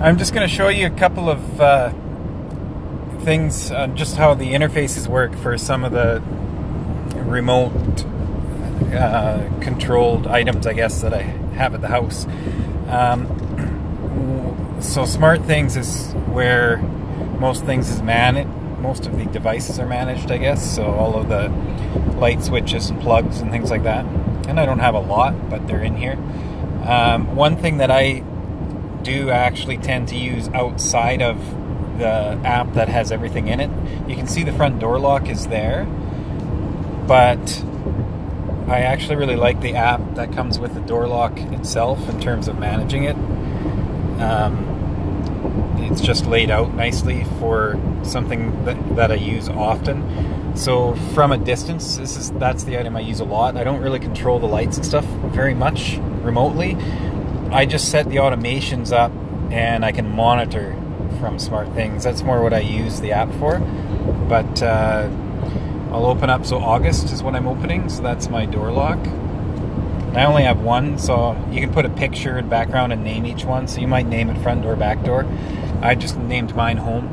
I'm just going to show you a couple of things, just how the interfaces work for some of the remote controlled items, I guess, that I have at the house. So SmartThings is where most things is managed. Most of the devices are managed, I guess. So all of the light switches and plugs and things like that. And I don't have a lot, but they're in here. One thing that I do actually tend to use outside of the app that has everything in it. You can see the front door lock is there, but I actually really like the app that comes with the door lock itself in terms of managing it. It's just laid out nicely for something that I use often. So from a distance, that's the item I use a lot. I don't really control the lights and stuff very much remotely. I just set the automations up and I can monitor from SmartThings. That's more what I use the app for. But I'll open up, so August is what I'm opening, so that's my door lock. I only have one, so you can put a picture and background and name each one. So you might name it front door, back door. I just named mine home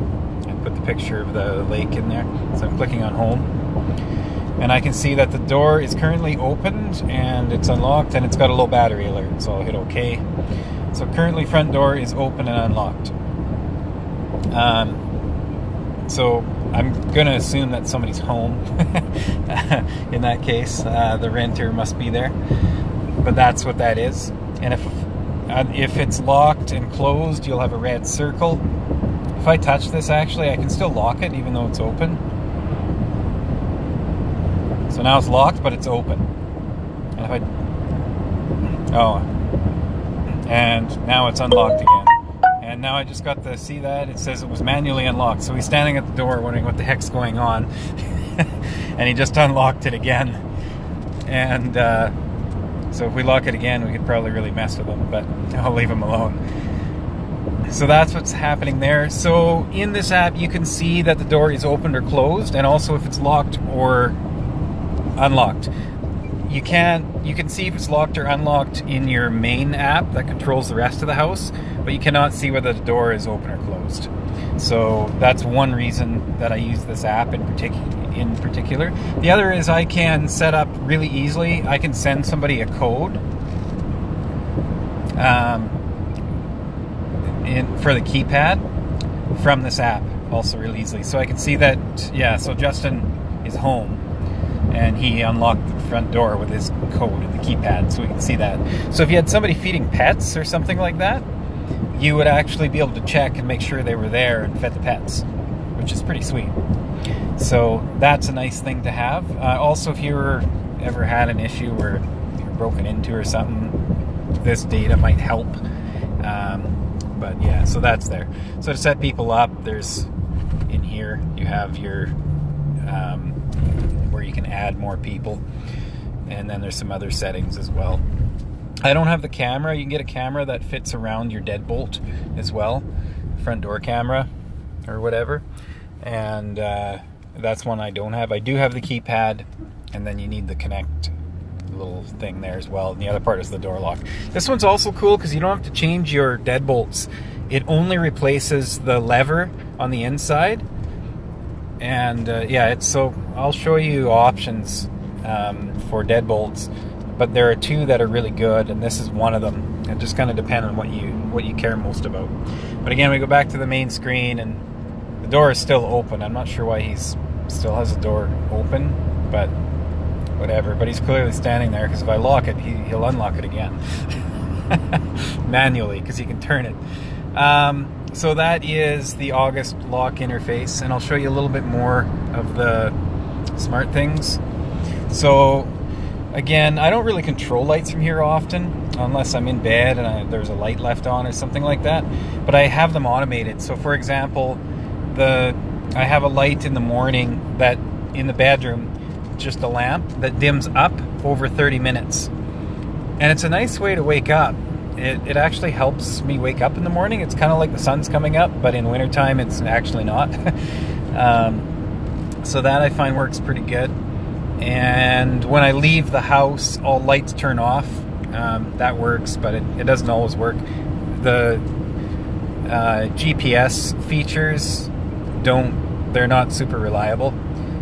and put the picture of the lake in there. So I'm clicking on home. And I can see that the door is currently opened and it's unlocked and it's got a low battery alert. So I'll hit OK. So currently front door is open and unlocked. So I'm going to assume that somebody's home. In that case, the renter must be there. But that's what that is. And if it's locked and closed, you'll have a red circle. If I touch this, actually, I can still lock it even though it's open. So now it's locked, but it's open. And if and now it's unlocked again. And now I just got to see that it says it was manually unlocked. So he's standing at the door wondering what the heck's going on. And he just unlocked it again. And so if we lock it again, we could probably really mess with him, but I'll leave him alone. So that's what's happening there. So in this app, you can see that the door is opened or closed, and also if it's locked or unlocked. You can see if it's locked or unlocked in your main app that controls the rest of the house, but you cannot see whether the door is open or closed. So that's one reason that I use this app in particular. The other is I can set up really easily. I can send somebody a code for the keypad from this app also really easily. So I can see that, so Justin is home and he unlocked the front door with his code and the keypad, so we can see that. So if you had somebody feeding pets or something like that, you would actually be able to check and make sure they were there and fed the pets, which is pretty sweet. So that's a nice thing to have. Also, if you ever had an issue where you're broken into or something, this data might help. But yeah, so that's there. So to set people up, there's in here, you have your where you can add more people. And then there's some other settings as well. I don't have the camera. You can get a camera that fits around your deadbolt as well. Front door camera or whatever. And that's one I don't have. I do have the keypad, and then you need the connect little thing there as well. And the other part is the door lock. This one's also cool because you don't have to change your deadbolts. It only replaces the lever on the inside. And so I'll show you options for deadbolts, but there are two that are really good, and this is one of them. It just kind of depends on what you care most about. But again, we go back to the main screen, and the door is still open. I'm not sure why he's still has the door open, but whatever. But he's clearly standing there, because if I lock it, he'll unlock it again. Manually, because he can turn it. So that is the August lock interface, and I'll show you a little bit more of the SmartThings. So again, I don't really control lights from here often, unless I'm in bed and there's a light left on or something like that. But I have them automated. So for example, I have a light in the morning that in the bedroom, just a lamp that dims up over 30 minutes. And it's a nice way to wake up. It actually helps me wake up in the morning. It's kind of like the sun's coming up, but in wintertime it's actually not. So that I find works pretty good. And when I leave the house, all lights turn off. That works, but it doesn't always work. The GPS features they're not super reliable,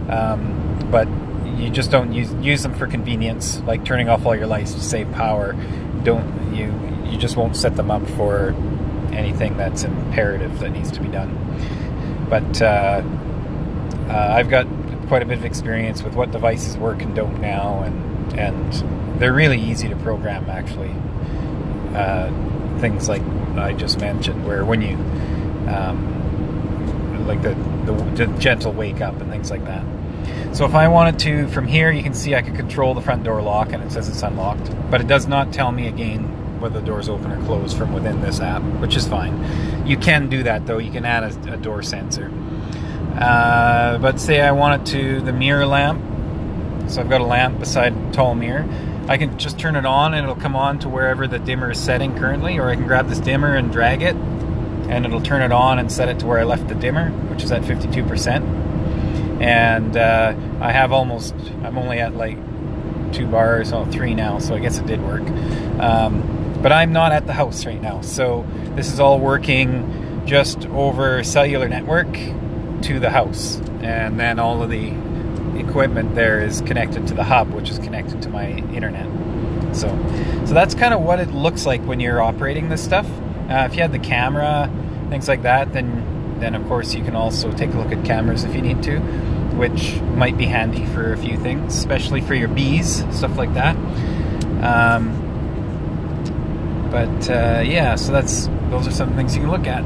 but you just don't use them for convenience, like turning off all your lights to save power. You just won't set them up for anything that's imperative that needs to be done. But I've got quite a bit of experience with what devices work and don't now, and they're really easy to program, actually. Things like I just mentioned, where when you like the gentle wake up and things like that. So if I wanted to, from here you can see I could control the front door lock, and it says it's unlocked, but it does not tell me again whether the door's open or closed from within this app, which is fine. You can do that though. You can add a door sensor. But say I wanted to, the mirror lamp, so I've got a lamp beside a tall mirror, I can just turn it on and it'll come on to wherever the dimmer is setting currently, or I can grab this dimmer and drag it and it'll turn it on and set it to where I left the dimmer, which is at 52%. And I'm only at like 2 bars, 3 now, so I guess it did work. But I'm not at the house right now, so this is all working just over cellular network to the house, and then all of the equipment there is connected to the hub, which is connected to my internet. So that's kind of what it looks like when you're operating this stuff. If you had the camera, things like that, then of course you can also take a look at cameras if you need to, which might be handy for a few things, especially for your bees, stuff like that. Yeah, so those are some things you can look at.